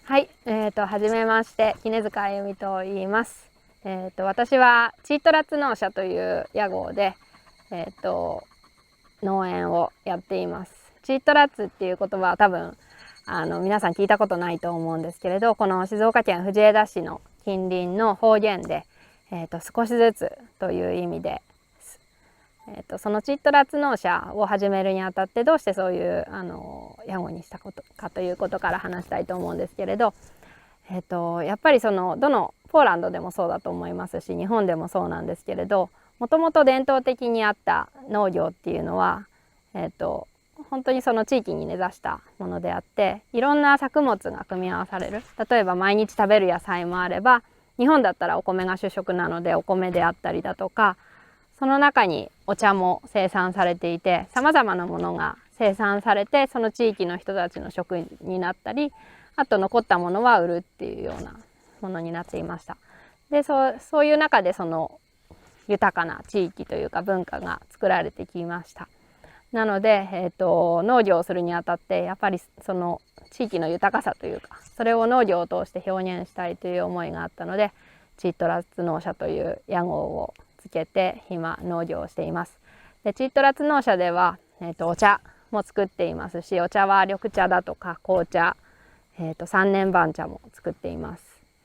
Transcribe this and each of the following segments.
はい、はじめまして、杵塚あゆみと言います。私はチートラッツ農舎という屋号で、農園をやっています。チートラッツっていう言葉は多分皆さん聞いたことないと思うんですけれど、この静岡県藤枝市の近隣の方言で、少しずつという意味で、そのチートラッツ農舎を始めるにあたってどうしてそういう屋号にしたことかということから話したいと思うんですけれど、やっぱりどのポーランドでもそうだと思いますし、日本でもそうなんですけれど、もともと伝統的にあった農業っていうのは、本当にその地域に根ざしたものであって、いろんな作物が組み合わされる。例えば毎日食べる野菜もあれば、日本だったらお米が主食なのでお米であったりだとか、その中にお茶も生産されていて、さまざまなものが生産されて、その地域の人たちの食になったり、あと残ったものは売るっていうようなものになっていました。で、そういう中でその豊かな地域というか文化が作られてきました。なので、農業をするにあたってやっぱりその地域の豊かさというか、それを農業を通して表現したいという思いがあったので、チートラッツ農舎という屋号をつけて今農業をしています。でチートラッツ農舎では、お茶も作っていますし、お茶は緑茶だとか紅茶、3年番茶も作っています。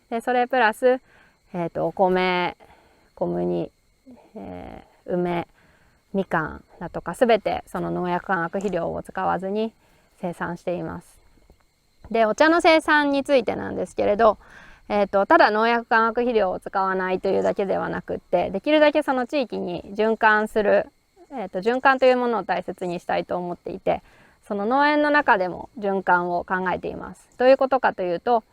でそれプラス、お米、小麦、梅、みかんだとか全てその農薬化学肥料を使わずに生産しています。でお茶の生産についてなんですけれど、ただ農薬化学肥料を使わないというだけではなくって、できるだけその地域に循環する、循環というものを大切にしたいと思っていて、その農園の中でも循環を考えています。どういうことかというと、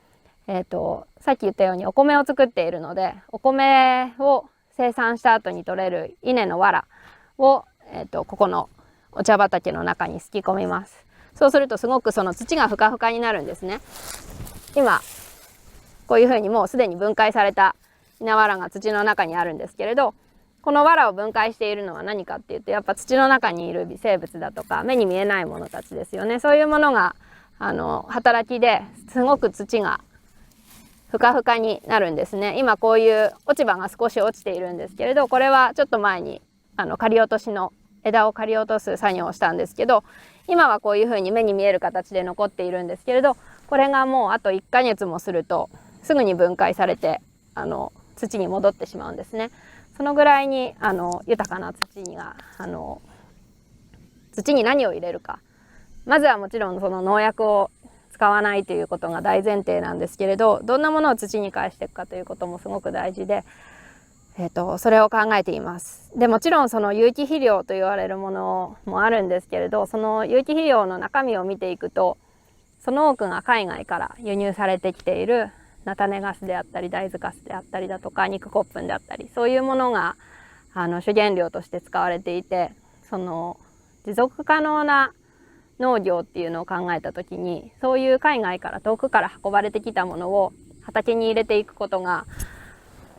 さっき言ったようにお米を作っているので、お米を生産した後に取れる稲の藁を、ここのお茶畑の中にすき込みます。そうするとすごくその土がふかふかになるんですね。今こういうふうにもうすでに分解された稲わらが土の中にあるんですけれど、この藁を分解しているのは何かっていうと、やっぱ土の中にいる微生物だとか目に見えないものたちですよね。そういうものが働きですごく土がふかふかになるんですね。今こういう落ち葉が少し落ちているんですけれど、これはちょっと前に刈り落としの枝を刈り落とす作業をしたんですけど、今はこういうふうに目に見える形で残っているんですけれど、これがもうあと1ヶ月もするとすぐに分解されて土に戻ってしまうんですね。そのぐらいに豊かな土に何を入れるか、まずはもちろんその農薬を使わないということが大前提なんですけれど、どんなものを土に返していくかということもすごく大事で、それを考えています。でもちろんその有機肥料と言われるものもあるんですけれど、その有機肥料の中身を見ていくと、その多くが海外から輸入されてきている菜種ガスであったり大豆ガスであったりだとか肉骨粉であったり、そういうものが主原料として使われていて、その持続可能な農業っていうのを考えた時に、そういう海外から遠くから運ばれてきたものを畑に入れていくことが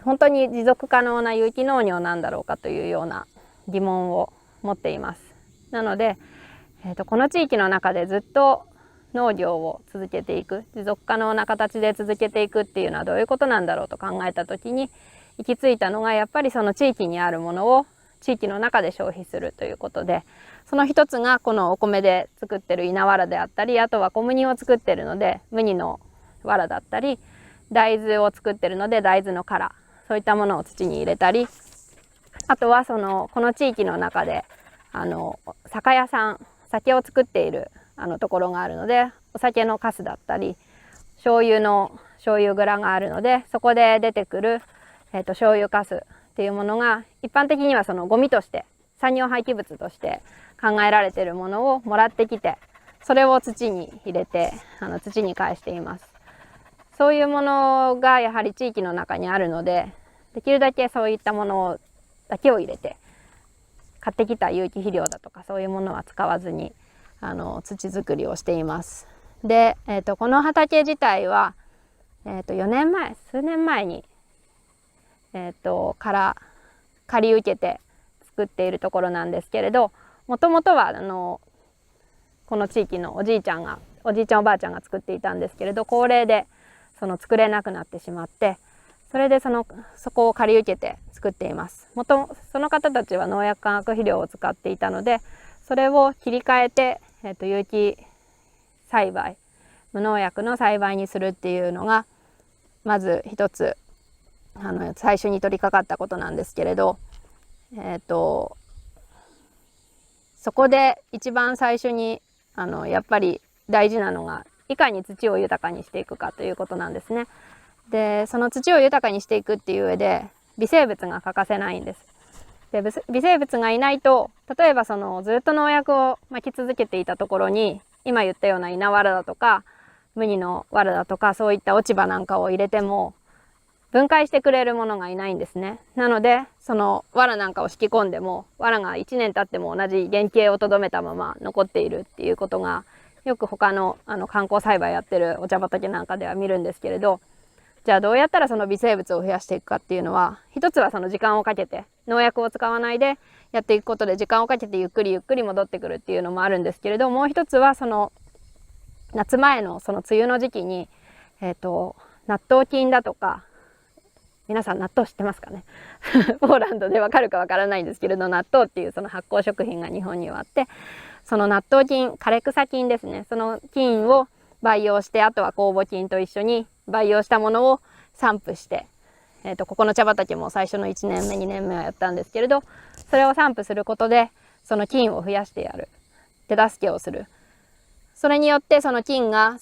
本当に持続可能な有機農業なんだろうかというような疑問を持っています。なので、この地域の中でずっと農業を続けていく、持続可能な形で続けていくっていうのはどういうことなんだろうと考えた時に行き着いたのが、やっぱりその地域にあるものを地域の中で消費するということで、その一つがこのお米で作ってる稲わらであったり、あとは小麦を作ってるので麦のわらだったり、大豆を作ってるので大豆の殻、そういったものを土に入れたり、あとはこの地域の中で酒屋さん、酒を作っているところがあるので、お酒の粕だったり醤油蔵があるので、そこで出てくる、醤油粕っていうものが一般的にはそのゴミとして産業廃棄物として考えられているものをもらってきて、それを土に入れて土に返しています。そういうものがやはり地域の中にあるので、できるだけそういったものだけを入れて、買ってきた有機肥料だとかそういうものは使わずに土作りをしています。で、この畑自体は、数年前に、から借り受けて作っているところなんですけれど、もともとはこの地域のおじいちゃんおばあちゃんが作っていたんですけれど、高齢で作れなくなってしまって、それでそこを借り受けて作っています。その方たちは農薬化学肥料を使っていたので、それを切り替えて、有機栽培、無農薬の栽培にするっていうのがまず一つ最初に取り掛かったことなんですけれど、そこで一番最初にやっぱり大事なのが、いかに土を豊かにしていくかということなんですね。で、その土を豊かにしていくっていう上で微生物が欠かせないんです。で、微生物がいないと、例えばずっと農薬をまき続けていたところに、今言ったような稲わらだとか無二のわらだとか、そういった落ち葉なんかを入れても分解してくれるものがいないんですね。なのでわらなんかを敷き込んでも、わらが1年経っても同じ原型をとどめたまま残っているっていうことがよく他の観光栽培やってるお茶畑なんかでは見るんですけれど、じゃあどうやったらその微生物を増やしていくかっていうのは、一つは時間をかけて農薬を使わないでやっていくことで、時間をかけてゆっくりゆっくり戻ってくるっていうのもあるんですけれど、もう一つは夏前の梅雨の時期に納豆菌だとか、皆さん納豆知ってますかねポーランドでわかるかわからないんですけれど、納豆っていう発酵食品が日本にはあって、その納豆菌、枯れ草菌ですね、その菌を培養して、あとは酵母菌と一緒に培養したものを散布して、ここの茶畑も最初の1年目2年目はやったんですけれど、それを散布することでその菌を増やしてやる、手助けをする。それによってその菌が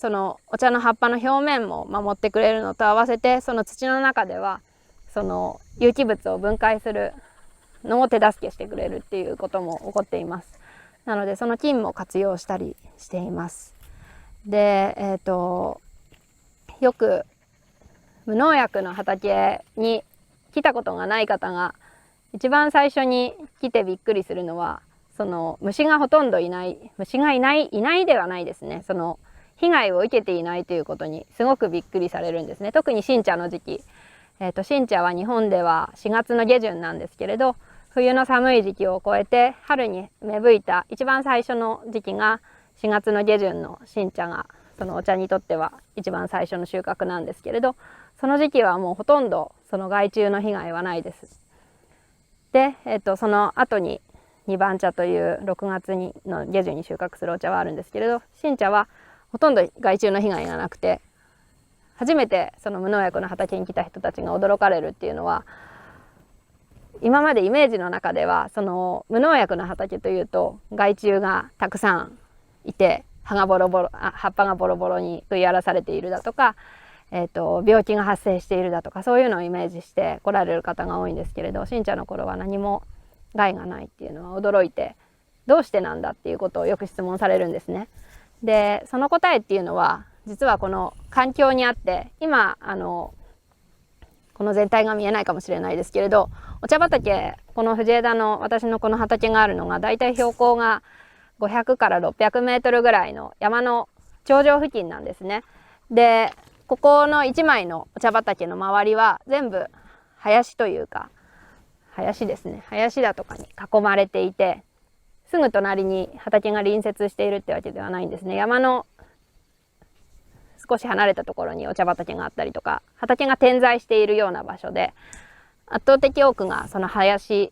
お茶の葉っぱの表面も守ってくれるのと合わせて、その土の中では有機物を分解するのを手助けしてくれるっていうことも起こっています。なのでその菌も活用したりしています。で、よく無農薬の畑に来たことがない方が一番最初に来てびっくりするのは、虫がほとんどいない、虫がいないではないですね、被害を受けていないということにすごくびっくりされるんですね。特に新茶の時期、新茶は日本では4月の下旬なんですけれど、冬の寒い時期を越えて春に芽吹いた一番最初の時期が4月の下旬の新茶が、お茶にとっては一番最初の収穫なんですけれど、その時期はもうほとんど害虫の被害はないです。で、その後に二番茶という6月の下旬に収穫するお茶はあるんですけれど、新茶はほとんど害虫の被害がなくて、初めて無農薬の畑に来た人たちが驚かれるっていうのは、今までイメージの中では無農薬の畑というと害虫がたくさんいて、葉っぱがボロボロに食い荒らされているだとか、病気が発生しているだとか、そういうのをイメージして来られる方が多いんですけれど、新茶の頃は何も害がないっていうのは驚いて、どうしてなんだっていうことをよく質問されるんですね。で、その答えっていうのは実はこの環境にあって、今この全体が見えないかもしれないですけれど、お茶畑、この藤枝の私のこの畑があるのがだいたい標高が500から600メートルぐらいの山の頂上付近なんですね。で、ここの1枚のお茶畑の周りは全部林というか、林ですね、林だとかに囲まれていて、すぐ隣に畑が隣接しているってわけではないんですね。山の少し離れたところにお茶畑があったりとか、畑が点在しているような場所で、圧倒的多くがその林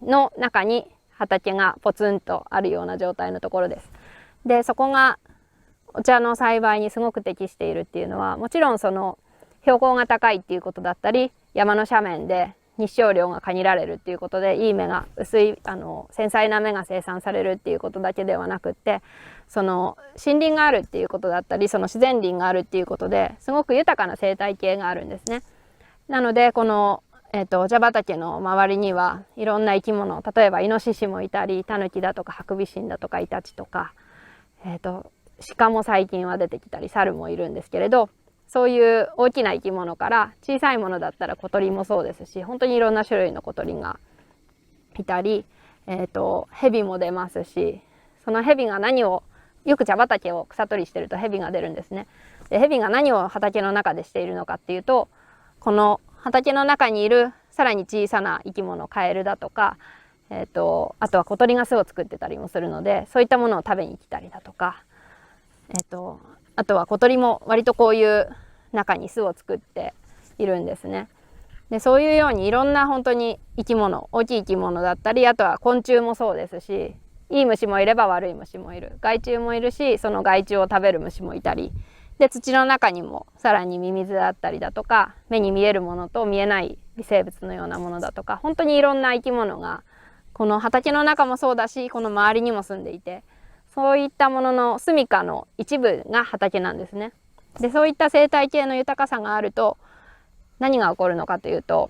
の中に畑がポツンとあるような状態のところです。で、そこがお茶の栽培にすごく適しているっていうのは、もちろん標高が高いっていうことだったり、山の斜面で日照量が限られるっていうことで、いい芽が薄い繊細な芽が生産されるっていうことだけではなくって、森林があるっていうことだったり、自然林があるっていうことですごく豊かな生態系があるんですね。なのでこのお茶畑の周りにはいろんな生き物、例えばイノシシもいたり、タヌキだとかハクビシンだとかイタチとか、鹿も最近は出てきたり、猿もいるんですけれど、そういう大きな生き物から小さいものだったら小鳥もそうですし、本当にいろんな種類の小鳥がいたり、蛇も出ますし、その蛇がよく茶畑を草取りしてると蛇が出るんですね。で、蛇が何を畑の中でしているのかっていうと、この畑の中にいるさらに小さな生き物、カエルだとか、あとは小鳥が巣を作ってたりもするので、そういったものを食べに来たりだとか、あとは小鳥も割とこういう中に巣を作っているんですね。でそういうようにいろんな本当に生き物、大きい生き物だったり、あとは昆虫もそうですし、いい虫もいれば悪い虫もいる、害虫もいるし、その害虫を食べる虫もいたりで、土の中にもさらにミミズだったりだとか、目に見えるものと見えない微生物のようなものだとか、本当にいろんな生き物がこの畑の中もそうだし、この周りにも住んでいて、そういったものの住処の一部が畑なんですね。でそういった生態系の豊かさがあると何が起こるのかというと、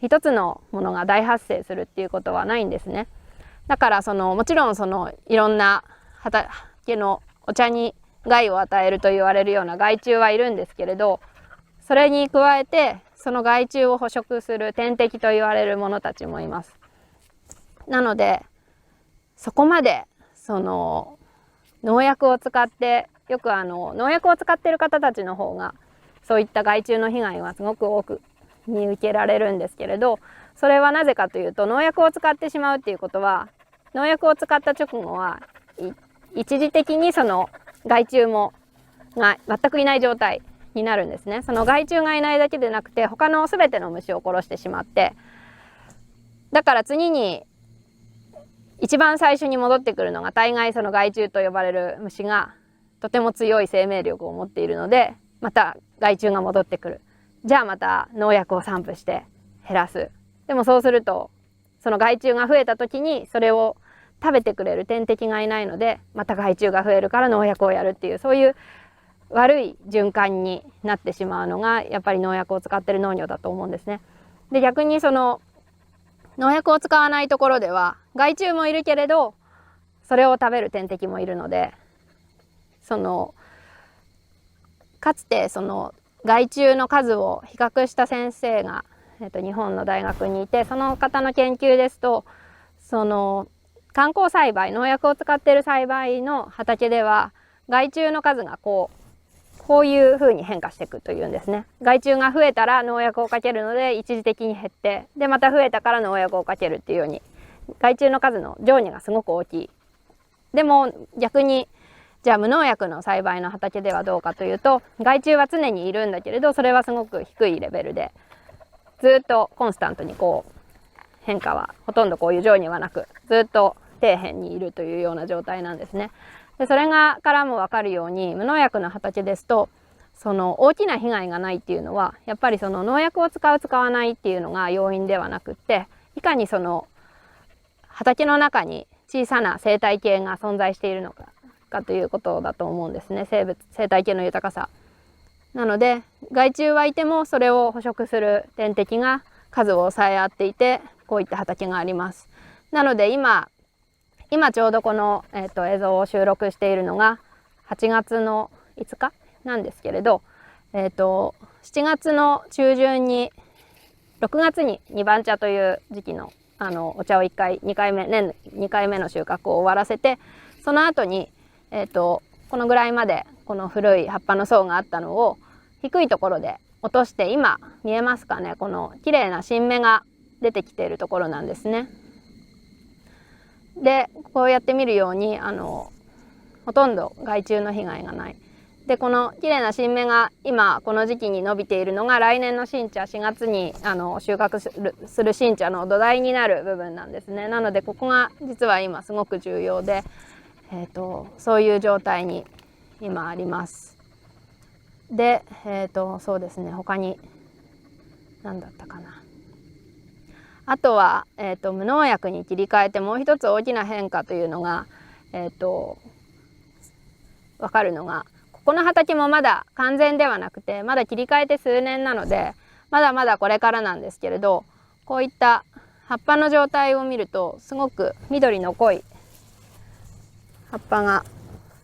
一つのものが大発生するっていうことはないんですね。だからもちろんいろんな畑のお茶に害を与えると言われるような害虫はいるんですけれど、それに加えてその害虫を捕食する天敵と言われるものたちもいます。なのでそこまで農薬を使って、よく農薬を使っている方たちの方がそういった害虫の被害はすごく多く見受けられるんですけれど、それはなぜかというと、農薬を使ってしまうっていうことは、農薬を使った直後は一時的にその害虫が全くいない状態になるんですね。その害虫がいないだけでなくて、他の全ての虫を殺してしまって、だから次に一番最初に戻ってくるのが大概その害虫と呼ばれる虫がとても強い生命力を持っているので、また害虫が戻ってくる。じゃあまた農薬を散布して減らす。でもそうするとその害虫が増えた時にそれを食べてくれる天敵がいないので、また害虫が増えるから農薬をやるっていう、そういう悪い循環になってしまうのがやっぱり農薬を使ってる農業だと思うんですね。で逆に農薬を使わないところでは害虫もいるけれど、それを食べる天敵もいるので、かつて害虫の数を比較した先生が、日本の大学にいて、その方の研究ですと、観光栽培、農薬を使っている栽培の畑では害虫の数がこういうふうに変化していくというんですね。害虫が増えたら農薬をかけるので一時的に減って、でまた増えたから農薬をかけるっていうように、害虫の数の上下がすごく大きい。でも逆にじゃあ無農薬の栽培の畑ではどうかというと、害虫は常にいるんだけれど、それはすごく低いレベルで、ずっとコンスタントに変化はほとんどこういう上下はなく、ずっと底辺にいるというような状態なんですね。でそれからも分かるように、無農薬の畑ですと大きな被害がないっていうのは、やっぱり農薬を使う使わないっていうのが要因ではなくって、いかに畑の中に小さな生態系が存在しているのかということだと思うんですね。生態系の豊かさなので、害虫はいてもそれを捕食する天敵が数を抑え合っていて、こういった畑があります。なので今ちょうどこの、映像を収録しているのが8月の5日なんですけれど、7月の中旬に6月に2番茶という時期のお茶を年2回目の収穫を終わらせて、その後に、このぐらいまでこの古い葉っぱの層があったのを低いところで落として、今見えますかね、この綺麗な新芽が出てきているところなんですね。でこうやって見るようにほとんど害虫の被害がない。でこの綺麗な新芽が今この時期に伸びているのが、来年の新茶4月に収穫する新茶の土台になる部分なんですね。なのでここが実は今すごく重要で、そういう状態に今あります。でそうですね、他に何だったかな。あとは、無農薬に切り替えてもう一つ大きな変化というのが、分かるのが、ここの畑もまだ完全ではなくて、まだ切り替えて数年なのでまだまだこれからなんですけれど、こういった葉っぱの状態を見るとすごく緑の濃い葉っぱが、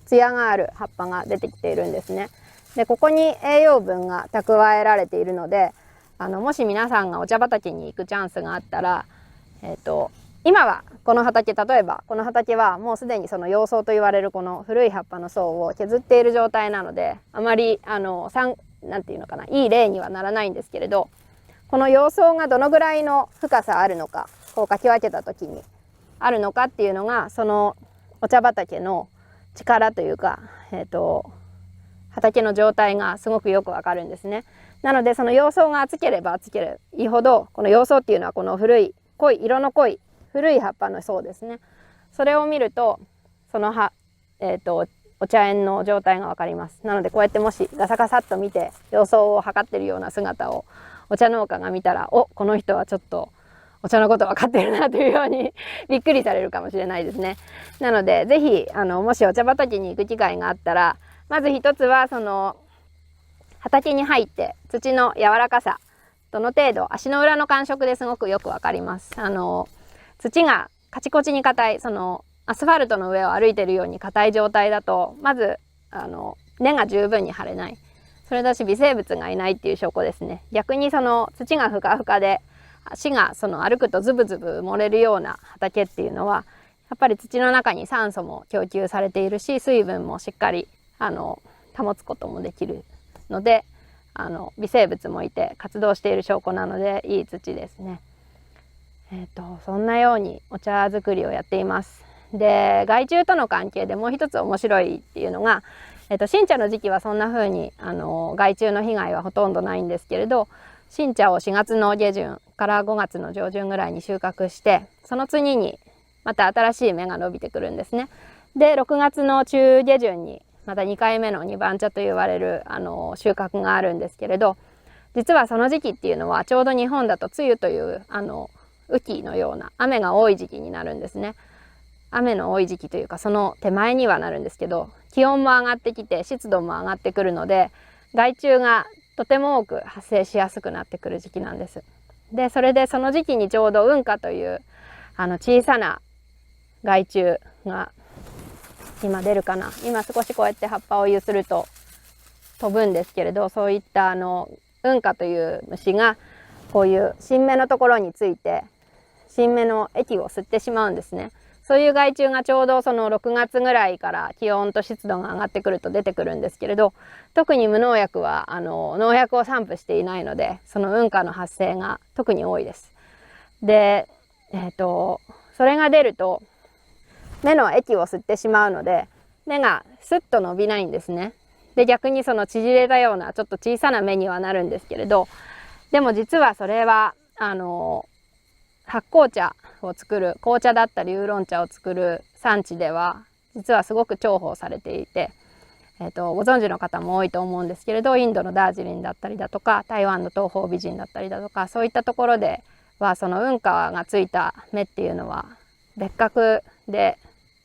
艶がある葉っぱが出てきているんですね。でここに栄養分が蓄えられているので、もし皆さんがお茶畑に行くチャンスがあったら、今はこの畑、例えばこの畑はもうすでに葉層と言われるこの古い葉っぱの層を削っている状態なので、あまりなんていうのかな、いい例にはならないんですけれど、この葉層がどのぐらいの深さあるのか、こうかき分けた時にあるのかっていうのが、そのお茶畑の力というか、畑の状態がすごくよくわかるんですね。なのでその葉層が厚ければ厚ければいいほど、この葉層っていうのはこの古い色の濃い古い葉っぱの層ですね。それを見るとそのお茶園の状態がわかります。なのでこうやってもしガサガサっと見て様子を測ってるような姿をお茶農家が見たら、この人はちょっとお茶のこと分かってるなというようにびっくりされるかもしれないですね。なので是非もしお茶畑に行く機会があったら、まず一つはその畑に入って土の柔らかさ、どの程度足の裏の感触ですごくよくわかります。土がカチコチに硬い、そのアスファルトの上を歩いているように硬い状態だと、まず根が十分に張れない、それだし微生物がいないっていう証拠ですね。逆にその土がふかふかで足がその歩くとズブズブ埋もれるような畑っていうのは、やっぱり土の中に酸素も供給されているし、水分もしっかり保つこともできるので、微生物もいて活動している証拠なのでいい土ですね。そんなようにお茶作りをやっています。で、害虫との関係でもう一つ面白いっていうのが、新茶の時期はそんな風に害虫の被害はほとんどないんですけれど、新茶を4月の下旬から5月の上旬ぐらいに収穫して、その次にまた新しい芽が伸びてくるんですね。で、6月の中下旬にまた2回目の二番茶と言われる収穫があるんですけれど、実はその時期っていうのはちょうど日本だと梅雨という雨季のような雨が多い時期になるんですね。雨の多い時期というかその手前にはなるんですけど、気温も上がってきて湿度も上がってくるので、害虫がとても多く発生しやすくなってくる時期なんです。で、それでその時期にちょうど雲花という小さな害虫が、今出るかな、今少しこうやって葉っぱを揺すると飛ぶんですけれど、そういった雲花という虫がこういう新芽のところについて新芽の液を吸ってしまうんですね。そういう害虫がちょうどその6月ぐらいから気温と湿度が上がってくると出てくるんですけれど、特に無農薬は農薬を散布していないので、その雲花の発生が特に多いです。で、それが出ると芽の液を吸ってしまうので、芽がスッと伸びないんですね。で、逆にその縮れたようなちょっと小さな芽にはなるんですけれど、でも実はそれは発酵茶を作る、紅茶だったりウーロン茶を作る産地では実はすごく重宝されていて、ご存知の方も多いと思うんですけれど、インドのダージリンだったりだとか、台湾の東方美人だったりだとか、そういったところではその雲花がついた芽っていうのは別格で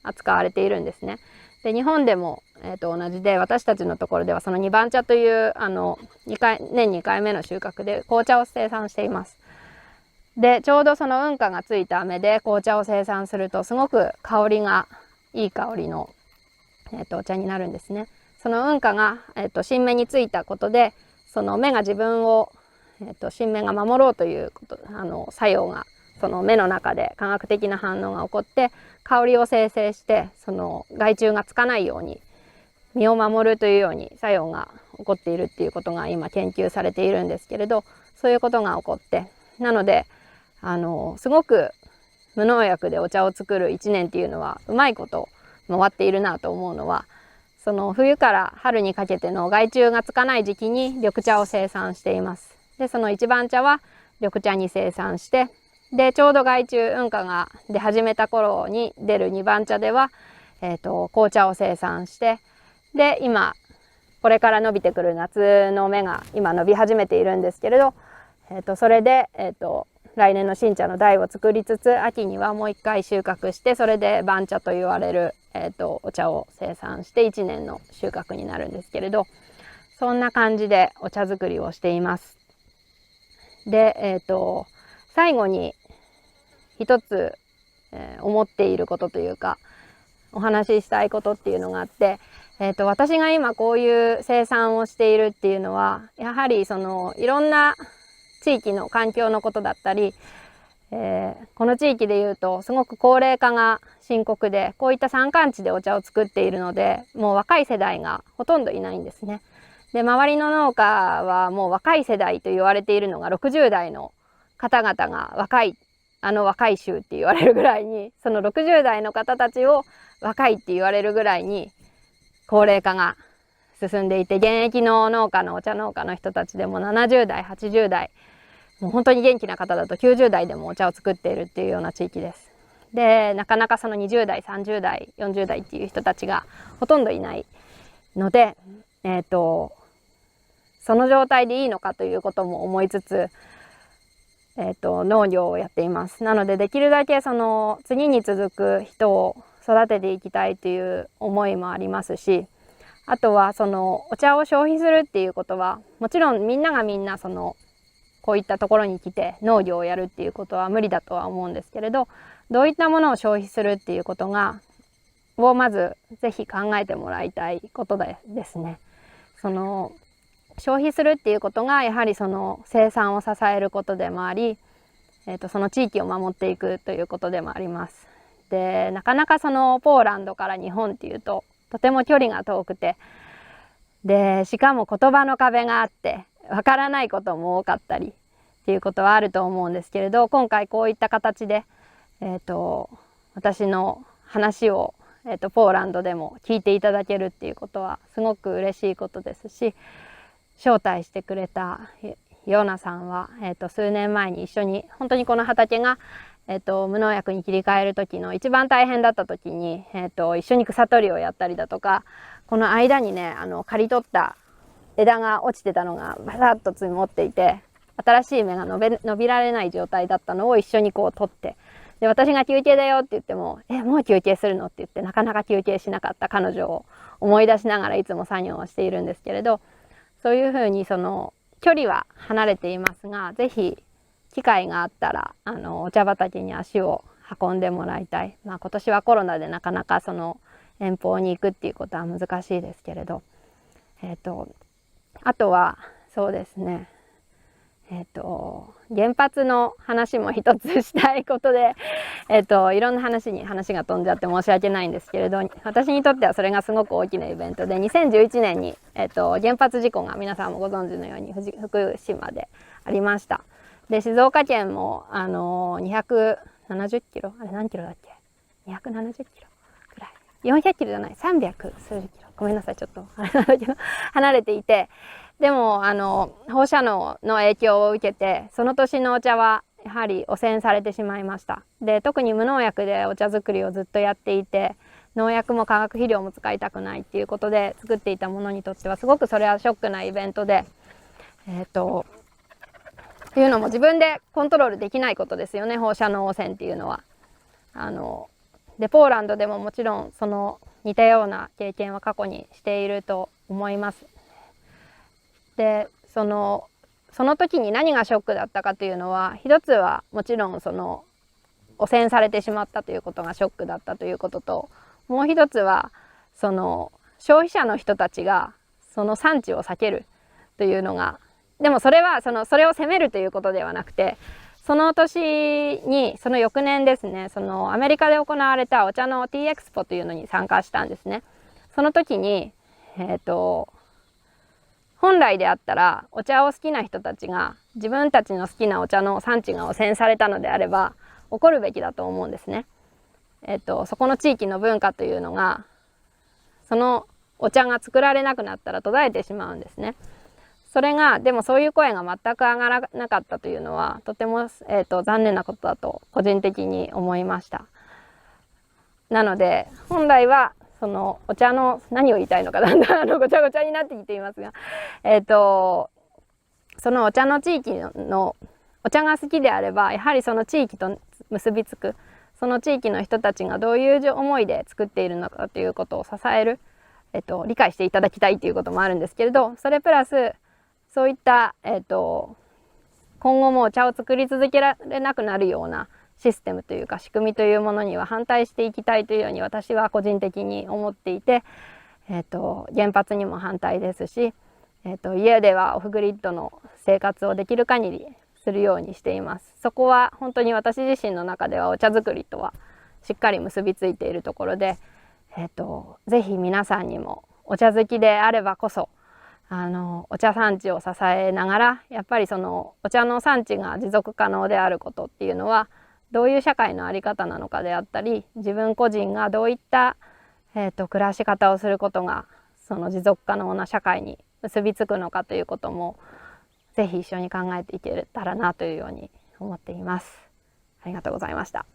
扱われているんですね。で、日本でも、同じで、私たちのところではその二番茶という年2回目の収穫で紅茶を生産しています。で、ちょうどその雲花がついた芽で紅茶を生産するとすごく香りがいい香りの、お茶になるんですね。その雲花が、新芽についたことで、その芽が自分を、新芽が守ろうという作用がその芽の中で化学的な反応が起こって香りを生成して、その害虫がつかないように身を守るというように作用が起こっているっていうことが今研究されているんですけれど、そういうことが起こって、なのですごく無農薬でお茶を作る1年っていうのはうまいこと回っているなと思うのは、その冬から春にかけての害虫がつかない時期に緑茶を生産しています。で、その一番茶は緑茶に生産して、でちょうど害虫雲花が出始めた頃に出る二番茶では、紅茶を生産して、で今これから伸びてくる夏の芽が今伸び始めているんですけれど、それで、来年の新茶の台を作りつつ、秋にはもう一回収穫して、それで番茶と言われる、お茶を生産して1年の収穫になるんですけれど、そんな感じでお茶作りをしています。で、最後に一つ、思っていることというかお話ししたいことっていうのがあって、私が今こういう生産をしているっていうのは、やはりそのいろんな地域の環境のことだったり、この地域でいうとすごく高齢化が深刻で、こういった山間地でお茶を作っているので、もう若い世代がほとんどいないんですね。で、周りの農家はもう若い世代と言われているのが60代の方々が若い、若い衆って言われるぐらいに、その60代の方たちを若いって言われるぐらいに高齢化が進んでいて、現役の農家のお茶農家の人たちでも70代80代、もう本当に元気な方だと90代でもお茶を作っているっていうような地域です。でなかなかその20代30代40代っていう人たちがほとんどいないので、その状態でいいのかということも思いつつ、農業をやっています。なのでできるだけその次に続く人を育てていきたいという思いもありますし、あとはそのお茶を消費するっていうことはもちろんみんながみんなそのこういったところに来て農業をやるっていうことは無理だとは思うんですけれど、どういったものを消費するっていうことをまずぜひ考えてもらいたいことですね。その消費するっていうことがやはりその生産を支えることでもあり、その地域を守っていくということでもあります。でなかなかそのポーランドから日本っていうととても距離が遠くて、でしかも言葉の壁があってわからないことも多かったりっていうことはあると思うんですけれど、今回こういった形で、私の話を、ポーランドでも聞いていただけるっていうことはすごく嬉しいことですし、招待してくれたヨーナさんは、数年前に一緒に本当にこの畑が、無農薬に切り替える時の一番大変だった時に、一緒に草取りをやったりだとか、この間にね刈り取った枝が落ちてたのがバサッと積もっていて、新しい芽が伸びられない状態だったのを一緒にこう取って、で私が休憩だよって言ってももう休憩するのって言ってなかなか休憩しなかった彼女を思い出しながらいつも作業をしているんですけれど、そういうふうにその距離は離れていますが、ぜひ機会があったらお茶畑に足を運んでもらいたい。今年はコロナでなかなかその遠方に行くっていうことは難しいですけれど、あとはそうですね、原発の話も一つしたいことで、いろんな話が飛んじゃって申し訳ないんですけれど、私にとってはそれがすごく大きなイベントで、2011年に、原発事故が皆さんもご存知のように福島でありました。で静岡県も270キロ、あれ何キロだっけ、270キロくらい、400キロじゃない300数十キロ、ごめんなさいちょっとあれなんだけど離れていて、でも放射能の影響を受けてその年のお茶はやはり汚染されてしまいました。で特に無農薬でお茶作りをずっとやっていて、農薬も化学肥料も使いたくないっていうことで作っていたものにとってはすごくそれはショックなイベントで、っていうのも自分でコントロールできないことですよね、放射能汚染っていうのは。でポーランドでももちろんその似たような経験は過去にしていると思います。でその時に何がショックだったかというのは、一つはもちろんその汚染されてしまったということがショックだったということと、もう一つはその消費者の人たちがその産地を避けるというのが、でもそれはそれを責めるということではなくて、その年にその翌年ですね、そのアメリカで行われたお茶の T エクスポというのに参加したんですね。その時に本来であったらお茶を好きな人たちが自分たちの好きなお茶の産地が汚染されたのであれば怒るべきだと思うんですね。そこの地域の文化というのが、そのお茶が作られなくなったら途絶えてしまうんですね。それがでもそういう声が全く上がらなかったというのはとても、残念なことだと個人的に思いました。なので本来はそのお茶の何を言いたいのかだんだんごちゃごちゃになってきていますが、そのお茶の地域のお茶が好きであればやはりその地域と結びつく、その地域の人たちがどういう思いで作っているのかということを支える、理解していただきたいということもあるんですけれど、それプラスそういった、今後もお茶を作り続けられなくなるようなシステムというか仕組みというものには反対していきたいというように私は個人的に思っていて、原発にも反対ですし、家ではオフグリッドの生活をできる限りするようにしています。そこは本当に私自身の中ではお茶作りとはしっかり結びついているところで、ぜひ皆さんにもお茶好きであればこそお茶産地を支えながら、やっぱりそのお茶の産地が持続可能であることっていうのはどういう社会の在り方なのかであったり、自分個人がどういった、暮らし方をすることがその持続可能な社会に結びつくのかということもぜひ一緒に考えていけたらなというように思っています。ありがとうございました。